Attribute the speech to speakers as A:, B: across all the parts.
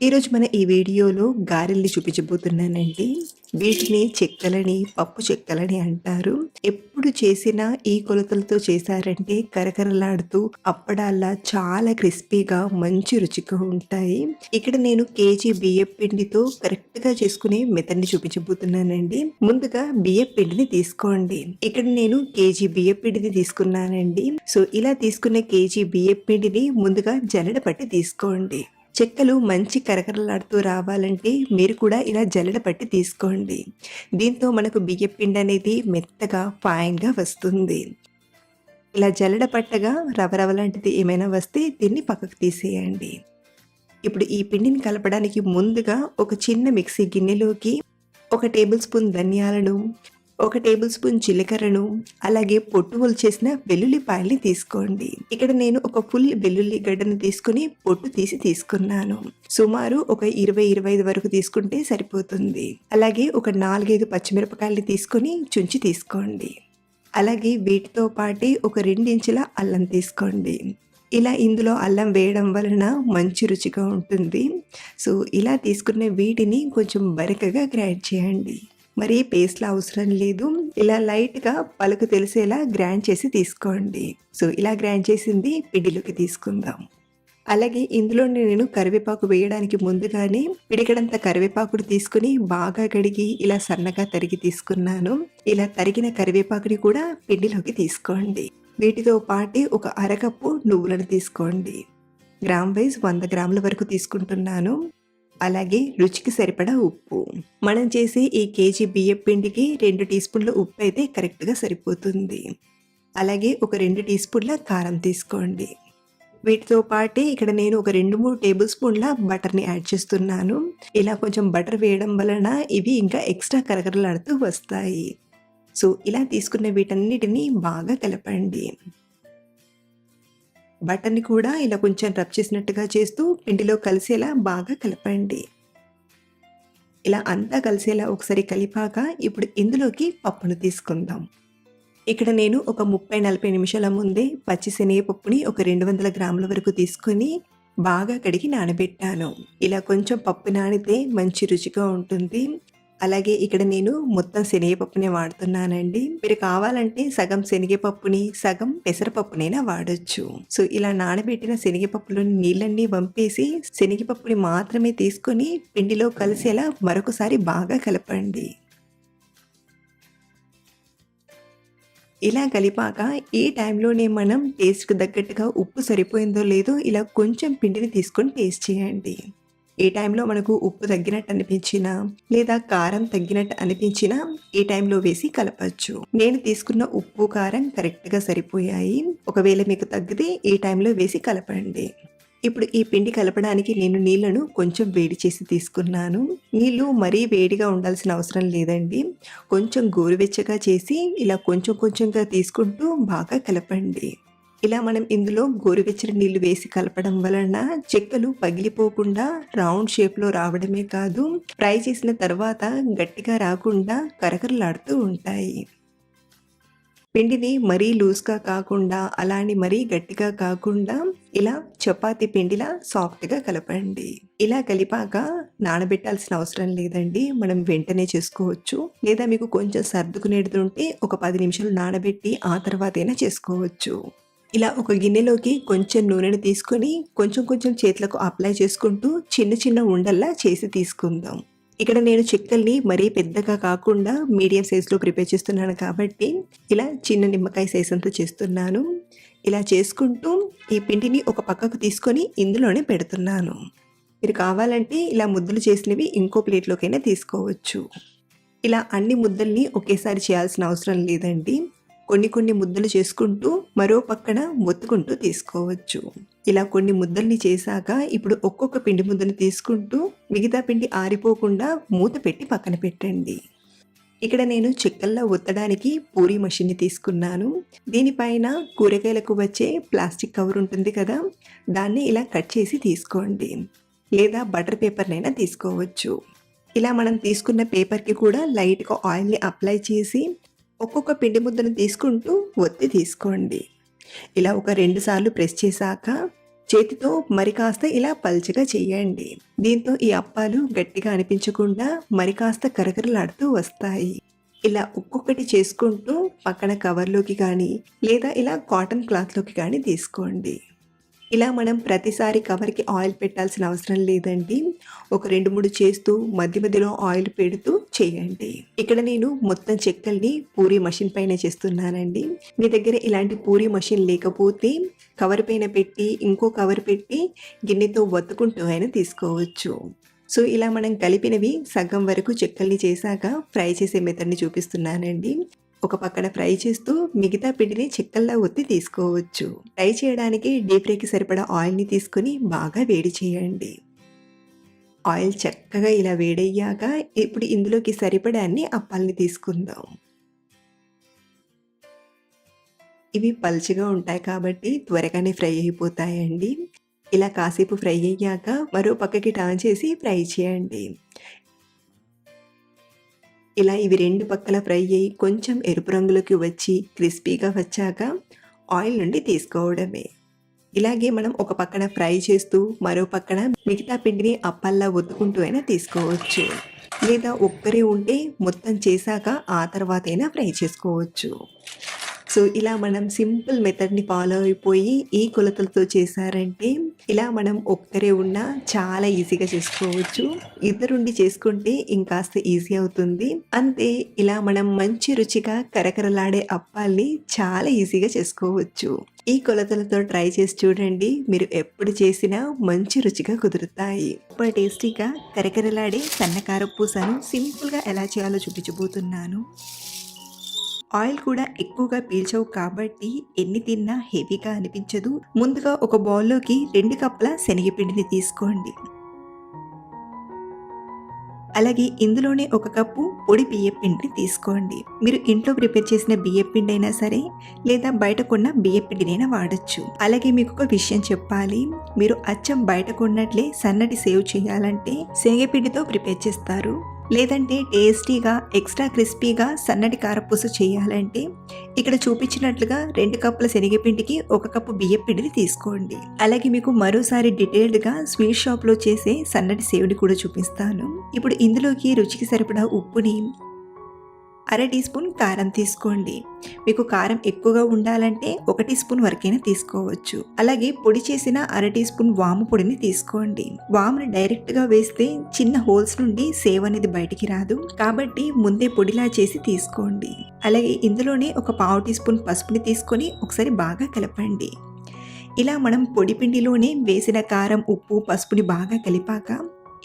A: ఈరోజు మన ఈ వీడియోలో గారెల్ని చూపించబోతున్నానండి. వీటిని చెక్కలని, పప్పు చెక్కలని అంటారు. ఎప్పుడు చేసినా ఈ కొలతలతో చేశారంటే కరకరలాడుతూ అప్పడాల్లా చాలా క్రిస్పీగా మంచి రుచిగా ఉంటాయి. ఇక్కడ నేను కేజీ బియ్యపు పిండితో కరెక్ట్‌గా చేసుకునే మెథడ్‌ని చూపించబోతున్నానండి. ముందుగా బియ్యపు పిండిని తీసుకోండి. ఇక్కడ నేను కేజీ బియ్యపు పిండిని తీసుకున్నానండి. సో, ఇలా తీసుకున్న కేజీ బియ్యపు పిండిని ముందుగా జల్లెడ పట్టి తీసుకోండి. చెక్కలు మంచి కరకరలాడుతూ రావాలంటే మీరు కూడా ఇలా జల్లెడ పట్టి తీసుకోండి. దీంతో మనకు బియ్యపు పిండి అనేది మెత్తగా ఫైన్‌గా వస్తుంది. ఇలా జల్లెడ పట్టగా రవ లాంటిది ఏమైనా వస్తే దీన్ని పక్కకు తీసేయండి. ఇప్పుడు ఈ పిండిని కలపడానికి ముందుగా ఒక చిన్న మిక్సీ గిన్నెలోకి 1 టేబుల్ స్పూన్ ధనియాలను, 1 టేబుల్ స్పూన్ జీలకర్రను, అలాగే పొట్టు ఒలిచేసిన వెల్లుల్లిపాయల్ని తీసుకోండి. ఇక్కడ నేను ఒక ఫుల్ వెల్లుల్లి గడ్డను తీసుకుని పొట్టు తీసి తీసుకున్నాను. సుమారు ఒక 20-25 వరకు తీసుకుంటే సరిపోతుంది. అలాగే ఒక 4-5 పచ్చిమిరపకాయల్ని తీసుకొని చుంచి తీసుకోండి. అలాగే వీటితో పాటే ఒక 2 ఇంచుల అల్లం తీసుకోండి. ఇలా ఇందులో అల్లం వేయడం వలన మంచి రుచిగా ఉంటుంది. సో, ఇలా తీసుకున్న వీటిని కొంచెం బరకగా గ్రైండ్ చేయండి. మరి పేస్ట్‌లా అవసరం లేదు. ఇలా లైట్‌గా పలుకు తెలిసేలా గ్రైండ్ చేసి తీసుకోండి. సో, ఇలా గ్రైండ్ చేసింది పిండిలోకి తీసుకుందాం. అలాగే ఇందులో నేను కరివేపాకు వేయడానికి ముందుగానే పిడికెడంత కరివేపాకుని తీసుకుని బాగా కడిగి ఇలా సన్నగా తరిగి తీసుకున్నాను. ఇలా తరిగిన కరివేపాకుని కూడా పిండిలోకి తీసుకోండి. వీటితో పాటు ఒక అరకప్పు నువ్వులను తీసుకోండి. గ్రామ్ వైజ్ 100 గ్రాముల వరకు తీసుకుంటున్నాను. అలాగే రుచికి సరిపడా ఉప్పు. మనం చేసే ఈ కేజీ బియ్యపు పిండికి 2 టీ స్పూన్ల ఉప్పు అయితే కరెక్ట్‌గా సరిపోతుంది. అలాగే ఒక 2 టీ స్పూన్ల కారం తీసుకోండి. వీటితో పాటే ఇక్కడ నేను ఒక 2-3 టేబుల్ స్పూన్ల బటర్‌ని యాడ్ చేస్తున్నాను. ఇలా కొంచెం బటర్ వేయడం వలన ఇవి ఇంకా ఎక్స్ట్రా కరకరలాడుతూ వస్తాయి. సో, ఇలా తీసుకున్న వీటన్నిటిని బాగా కలపండి. బటర్‌ని కూడా ఇలా కొంచెం రబ్ చేసినట్టుగా చేస్తూ పిండిలో కలిసేలా బాగా కలపండి. ఇలా అంతా కలిసేలా ఒకసారి కలిపాక ఇప్పుడు ఇందులోకి పప్పును తీసుకుందాం. ఇక్కడ నేను ఒక 30-40 నిమిషాల ముందే పచ్చి శనగపప్పుని ఒక 200 గ్రాముల వరకు తీసుకొని బాగా కడిగి నానబెట్టాను. ఇలా కొంచెం పప్పు నానితే మంచి రుచిగా ఉంటుంది. అలాగే ఇక్కడ నేను మొత్తం శనగపప్పునే వాడుతున్నానండి. మీరు కావాలంటే సగం శనగపప్పుని, సగం పెసరపప్పునైనా వాడొచ్చు. సో, ఇలా నానబెట్టిన శనగపప్పులోని నీళ్ళన్నీ వంపేసి శనగపప్పుని మాత్రమే తీసుకొని పిండిలో కలిసేలా మరొకసారి బాగా కలపండి. ఇలా కలిపాక ఈ టైంలోనే మనం టేస్ట్‌కి తగ్గట్టుగా ఉప్పు సరిపోయిందో లేదో ఇలా కొంచెం పిండిని తీసుకొని టేస్ట్ చేయండి. ఈ టైంలో మనకు ఉప్పు తగ్గినట్టు అనిపించినా లేదా కారం తగ్గినట్టు అనిపించినా ఈ టైంలో వేసి కలపచ్చు. నేను తీసుకున్న ఉప్పు, కారం కరెక్ట్‌గా సరిపోయాయి. ఒకవేళ మీకు తగ్గితే ఈ టైంలో వేసి కలపండి. ఇప్పుడు ఈ పిండి కలపడానికి నేను నీళ్లను కొంచెం వేడి చేసి తీసుకున్నాను. నీళ్లు మరీ వేడిగా ఉండాల్సిన అవసరం లేదండి. కొంచెం గోరువెచ్చగా చేసి ఇలా కొంచెం కొంచెంగా తీసుకుంటూ బాగా కలపండి. ఇలా మనం ఇందులో గోరువెచ్చని నీళ్లు వేసి కలపడం వలన చెక్కలు పగిలిపోకుండా రౌండ్ షేప్‌లో రావడమే కాదు, ఫ్రై చేసిన తర్వాత గట్టిగా రాకుండా కరకరలాడుతూ ఉంటాయి. పిండిని మరీ లూజ్‌గా కాకుండా, అలా అని మరీ గట్టిగా కాకుండా ఇలా చపాతీ పిండిలా సాఫ్ట్‌గా కలపండి. ఇలా కలిపాక నానబెట్టాల్సిన అవసరం లేదండి. మనం వెంటనే చేసుకోవచ్చు. లేదా మీకు కొంచెం సర్దుకునేదుంటే ఒక 10 నిమిషాలు నానబెట్టి ఆ తర్వాతైనా చేసుకోవచ్చు. ఇలా ఒక గిన్నెలోకి కొంచెం నూనెని తీసుకొని కొంచెం కొంచెం చేతులకు అప్లై చేసుకుంటూ చిన్న చిన్న ఉండల్లా చేసి తీసుకుందాం. ఇక్కడ నేను చెక్కల్ని మరీ పెద్దగా కాకుండా మీడియం సైజులో ప్రిపేర్ చేస్తున్నాను కాబట్టి ఇలా చిన్న నిమ్మకాయ సైజ్ అంతా చేస్తున్నాను. ఇలా చేసుకుంటూ ఈ పిండిని ఒక పక్కకు తీసుకొని ఇందులోనే పెడుతున్నాను. మీరు కావాలంటే ఇలా ముద్దలు చేసినవి ఇంకో ప్లేట్లోకైనా తీసుకోవచ్చు. ఇలా అన్ని ముద్దల్ని ఒకేసారి చేయాల్సిన అవసరం లేదండి. కొన్ని కొన్ని ముద్దలు చేసుకుంటూ మరో పక్కన ఒత్తుకుంటూ తీసుకోవచ్చు. ఇలా కొన్ని ముద్దల్ని చేశాక ఇప్పుడు ఒక్కొక్క పిండి ముద్దను తీసుకుంటూ మిగతా పిండి ఆరిపోకుండా మూత పెట్టి పక్కన పెట్టండి. ఇక్కడ నేను చెక్కల్లో ఒత్తడానికి పూరీ మషిన్‌ని తీసుకున్నాను. దీనిపైన కూరగాయలకు వచ్చే ప్లాస్టిక్ కవర్ ఉంటుంది కదా, దాన్ని ఇలా కట్ చేసి తీసుకోండి. లేదా బటర్ పేపర్‌నైనా తీసుకోవచ్చు. ఇలా మనం తీసుకున్న పేపర్‌కి కూడా లైట్‌గా ఆయిల్‌ని అప్లై చేసి ఒక్కొక్క పిండి ముద్దను తీసుకుంటూ ఒత్తి తీసుకోండి. ఇలా ఒక 2 సార్లు ప్రెస్ చేశాక చేతితో మరి కాస్త ఇలా పల్చగా చేయండి. దీంతో ఈ అప్పాలు గట్టిగా అనిపించకుండా మరి కాస్త కరకరలాడుతూ వస్తాయి. ఇలా ఒక్కొక్కటి చేసుకుంటూ పక్కన కవర్లోకి కానీ లేదా ఇలా కాటన్ క్లాత్లోకి కానీ తీసుకోండి. ఇలా మనం ప్రతిసారి కవర్కి ఆయిల్ పెట్టాల్సిన అవసరం లేదండి. ఒక 2-3 చేస్తూ మధ్య మధ్యలో ఆయిల్ పెడుతూ చేయండి. ఇక్కడ నేను మొత్తం చెక్కల్ని పూరీ మషిన్ పైన చేస్తున్నానండి. మీ దగ్గర ఇలాంటి పూరీ మషిన్ లేకపోతే కవర్ పైన పెట్టి ఇంకో కవర్ పెట్టి గిన్నెతో వత్తుకుంటూ అయినా తీసుకోవచ్చు. సో ఇలా మనం కలిపినవి సగం వరకు చెక్కల్ని చేశాక ఫ్రై చేసే మెథడ్ని చూపిస్తున్నానండి. ఒక పక్కన ఫ్రై చేస్తూ మిగతా పిండిని చెక్కల్లా ఒత్తి తీసుకోవచ్చు. ఫ్రై చేయడానికి డీప్ ఫ్రైకి సరిపడా ఆయిల్ని తీసుకుని బాగా వేడి చేయండి. ఆయిల్ చక్కగా ఇలా వేడయ్యాక ఇప్పుడు ఇందులోకి సరిపడా అన్ని అప్పాలని తీసుకుందాం. ఇవి పల్చగా ఉంటాయి కాబట్టి త్వరగానే ఫ్రై అయిపోతాయండి. ఇలా కాసేపు ఫ్రై అయ్యాక మరో పక్కకి టర్న్ చేసి ఫ్రై చేయండి. ఇలా ఇవి 2 పక్కల ఫ్రై అయ్యి కొంచెం ఎరుపు రంగులోకి వచ్చి క్రిస్పీగా వచ్చాక ఆయిల్ నుండి తీసుకోవడమే. ఇలాగే మనం ఒక పక్కన ఫ్రై చేస్తూ మరో పక్కన మిగతా పిండిని అప్పల్లా ఒత్తుకుంటూ అయినా తీసుకోవచ్చు. లేదా ఒక్కరే ఉంటే మొత్తం చేశాక ఆ తర్వాత అయినా ఫ్రై చేసుకోవచ్చు. సో ఇలా మనం సింపుల్ మెథడ్ని ఫాలో అయిపోయి ఈ కొలతలతో చేశారంటే ఇలా మనం ఒక్కరే ఉన్నా చాలా ఈజీగా చేసుకోవచ్చు. ఇద్దరుండి చేసుకుంటే ఇంకాస్త ఈజీ అవుతుంది. అంతే, ఇలా మనం మంచి రుచిగా కరకరలాడే అప్పాల్ని చాలా ఈజీగా చేసుకోవచ్చు. ఈ కొలతలతో ట్రై చేసి చూడండి. మీరు ఎప్పుడు చేసినా మంచి రుచిగా కుదురుతాయి. సూపర్ టేస్టీగా కరకరలాడే సన్నకార పూసను సింపుల్గా ఎలా చేయాలో చూపించబోతున్నాను. ఆయిల్ కూడా ఎక్కువగా పీల్చవు కాబట్టి ఎన్ని తిన్నా హెవీగా అనిపించదు. ముందుగా ఒక బౌల్లోకి 2 కప్పుల శనగపిండిని తీసుకోండి. అలాగే ఇందులోనే 1 కప్పు పొడి బియ్యం పిండిని తీసుకోండి. మీరు ఇంట్లో ప్రిపేర్ చేసిన బియ్యం పిండి అయినా సరే లేదా బయట కొన్న బియ్యం పిండినైనా వాడచ్చు. అలాగే మీకు ఒక విషయం చెప్పాలి, మీరు అచ్చం బయట కొన్నట్లే సన్నటి సేవ్ చేయాలంటే శనగపిండితో ప్రిపేర్ చేస్తారు. లేదంటే టేస్టీగా ఎక్స్ట్రా క్రిస్పీగా సన్నటి కారపూస చేయాలంటే ఇక్కడ చూపించినట్లుగా 2 కప్పుల శనగపిండికి 1 కప్పు బియ్యం పిండిని తీసుకోండి. అలాగే మీకు మరోసారి డీటెయిల్డ్గా స్వీట్ షాప్లో చేసే సన్నటి సేవ్ని కూడా చూపిస్తాను. ఇప్పుడు ఇందులోకి రుచికి సరిపడా ఉప్పుని, 1/2 టీ స్పూన్ కారం తీసుకోండి. మీకు కారం ఎక్కువగా ఉండాలంటే 1 టీ స్పూన్ వరకైనా తీసుకోవచ్చు. అలాగే పొడి చేసిన 1/2 టీ స్పూన్ వాము పొడిని తీసుకోండి. వాముని డైరెక్ట్గా వేస్తే చిన్న హోల్స్ నుండి సేవ్ అనేది బయటికి రాదు కాబట్టి ముందే పొడిలా చేసి తీసుకోండి. అలాగే ఇందులోనే 1/4 టీ స్పూన్ పసుపుని తీసుకొని ఒకసారి బాగా కలపండి. ఇలా మనం పొడి పిండిలోనే వేసిన కారం, ఉప్పు, పసుపుని బాగా కలిపాక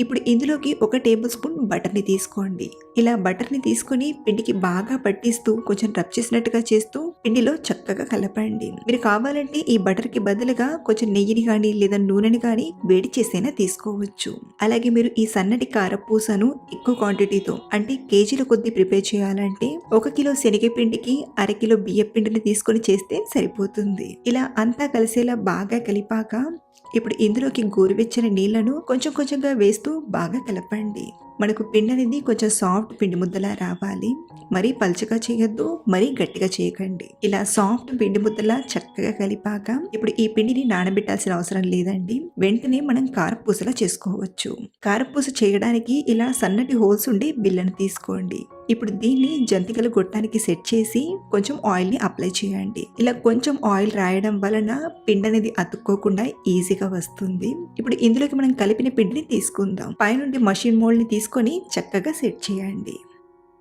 A: ఇప్పుడు ఇందులోకి 1 టేబుల్ స్పూన్ బటర్ని తీసుకోండి. ఇలా బటర్ని తీసుకొని పిండికి బాగా పట్టిస్తూ కొంచెం రబ్ చేసినట్టుగా చేస్తూ పిండిలో చక్కగా కలపండి. మీరు కావాలంటే ఈ బటర్కి బదులుగా కొంచెం నెయ్యిని కానీ లేదా నూనెని కానీ వేడి చేసైనా తీసుకోవచ్చు. అలాగే మీరు ఈ సన్నటి కారపూసను ఎక్కువ క్వాంటిటీతో అంటే కేజీల కొద్దీ ప్రిపేర్ చేయాలంటే 1 కిలో శనగపిండికి 1/2 కిలో బియ్యం పిండిని తీసుకొని చేస్తే సరిపోతుంది. ఇలా అంతా కలిసేలా బాగా కలిపాక ఇప్పుడు ఇందులోకి గోరువెచ్చని నీళ్లను కొంచెం కొంచెంగా వేస్తూ బాగా కలపండి. మనకు పిండి అనేది కొంచెం సాఫ్ట్ పిండి ముద్దలా రావాలి. మరీ పల్చగా చేయొద్దు, మరీ గట్టిగా చేయకండి. ఇలా సాఫ్ట్ పిండి ముద్దలా చక్కగా కలిపాక ఇప్పుడు ఈ పిండిని నానబెట్టాల్సిన అవసరం లేదండి. వెంటనే మనం కారపూసలా చేసుకోవచ్చు. కారపూస చేయడానికి ఇలా సన్నటి హోల్స్ ఉండి బిళ్ళను తీసుకోండి. ఇప్పుడు దీన్ని జంతికల గొట్టానికి సెట్ చేసి కొంచెం ఆయిల్ని అప్లై చేయండి. ఇలా కొంచెం ఆయిల్ రాయడం వలన పిండి అనేది అతుక్కోకుండా ఈజీగా వస్తుంది. ఇప్పుడు ఇందులోకి మనం కలిపిన పిండిని తీసుకుందాం. పైనుండి మషిన్ మోల్డ్ని తీసుకొని చక్కగా సెట్ చేయండి.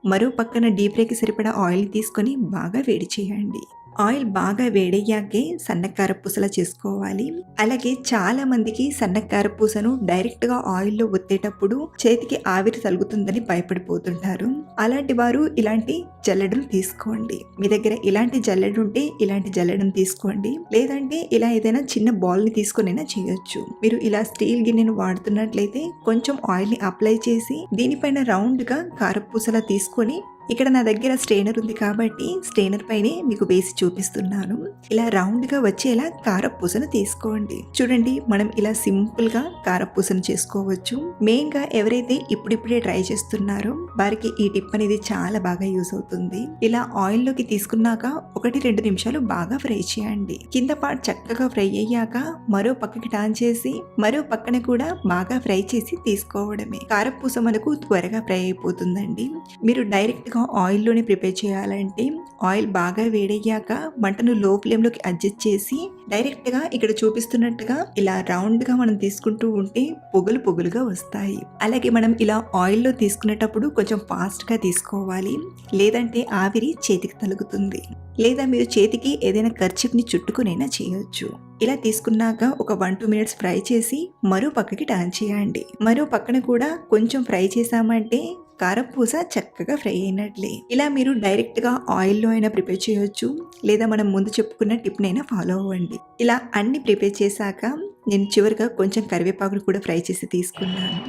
A: మరో పక్కన డీప్ ఫ్రైకి సరిపడా ఆయిల్ తీసుకొని బాగా వేడి చేయండి. ఆయిల్ బాగా వేడయ్యాకే సన్నకార పూసలా చేసుకోవాలి. అలాగే చాలా మందికి సన్నకార పూసను డైరెక్ట్ గా ఆయిల్లో ఒత్తేటప్పుడు చేతికి ఆవిరి తగులుతుందని భయపడిపోతుంటారు. అలాంటి వారు ఇలాంటి జల్లెడను తీసుకోండి. మీ దగ్గర ఇలాంటి జల్లెడ ఉంటే ఇలాంటి జల్లెడను తీసుకోండి. లేదంటే ఇలా ఏదైనా చిన్న బాల్ ని తీసుకొనైనా చేయొచ్చు. మీరు ఇలా స్టీల్ గిన్నెను వాడుతున్నట్లయితే కొంచెం ఆయిల్ ని అప్లై చేసి దీనిపైన రౌండ్ గా కారపూసలా తీసుకొని ఇక్కడ నా దగ్గర స్ట్రెయినర్ ఉంది కాబట్టి స్ట్రెయినర్ పైనే మీకు వేసి చూపిస్తున్నాను. ఇలా రౌండ్గా వచ్చేలా కారపూసను తీసుకోండి. చూడండి, మనం ఇలా సింపుల్గా కారపూసను చేసుకోవచ్చు. మెయిన్గా ఎవరైతే ఇప్పుడిప్పుడే ట్రై చేస్తున్నారో వారికి ఈ టిప్ అనేది చాలా బాగా యూస్ అవుతుంది. ఇలా ఆయిల్లోకి తీసుకున్నాక 1-2 నిమిషాలు బాగా ఫ్రై చేయండి. కింద పార్ట్ చక్కగా ఫ్రై అయ్యాక మరో పక్కకి టర్న్ చేసి మరో పక్కన కూడా బాగా ఫ్రై చేసి తీసుకోవడమే. కారపూస మనకు త్వరగా ఫ్రై అయిపోతుందండి. మీరు డైరెక్ట్గా ఆయిల్లోనే ప్రిపేర్ చేయాలంటే ఆయిల్ బాగా వేడయ్యాక మంటను లో ఫ్లేమ్లోకి అడ్జస్ట్ చేసి డైరెక్ట్గా ఇక్కడ చూపిస్తున్నట్టుగా ఇలా రౌండ్గా మనం తీసుకుంటూ ఉంటే పొగలు పొగలుగా వస్తాయి. అలాగే మనం ఇలా ఆయిల్లో తీసుకునేటప్పుడు కొంచెం ఫాస్ట్గా తీసుకోవాలి, లేదంటే ఆవిరి చేతికి తగులుతుంది. లేదా మీరు చేతికి ఏదైనా కర్చీఫ్ని చుట్టుకునైనా చేయొచ్చు. ఇలా తీసుకున్నాక ఒక 1-2 మినిట్స్ ఫ్రై చేసి మరో పక్కకి టర్న్ చేయండి. మరో పక్కన కూడా కొంచెం ఫ్రై చేసామంటే కారపూస చక్కగా ఫ్రై అయినట్లే. ఇలా మీరు డైరెక్ట్గా ఆయిల్లో అయినా ప్రిపేర్ చేయొచ్చు, లేదా మనం ముందు చెప్పుకున్న టిప్నైనా ఫాలో అవ్వండి. ఇలా అన్ని ప్రిపేర్ చేశాక నేను చివరిగా కొంచెం కరివేపాకును కూడా ఫ్రై చేసి తీసుకున్నాను.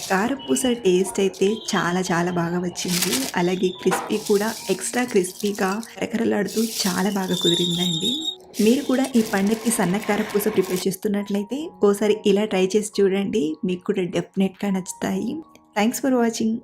A: కారపూస టేస్ట్ అయితే చాలా చాలా బాగా వచ్చింది. అలాగే క్రిస్పీ కూడా ఎక్స్ట్రా క్రిస్పీగా కరకరలాడుతూ చాలా బాగా కుదిరిందండి. మీరు కూడా ఈ పండగకి సన్న కారపూస ప్రిపేర్ చేస్తున్నట్లయితే ఓసారి ఇలా ట్రై చేసి చూడండి, మీకు కూడా డెఫినెట్గా నచ్చుతాయి. Thanks for watching.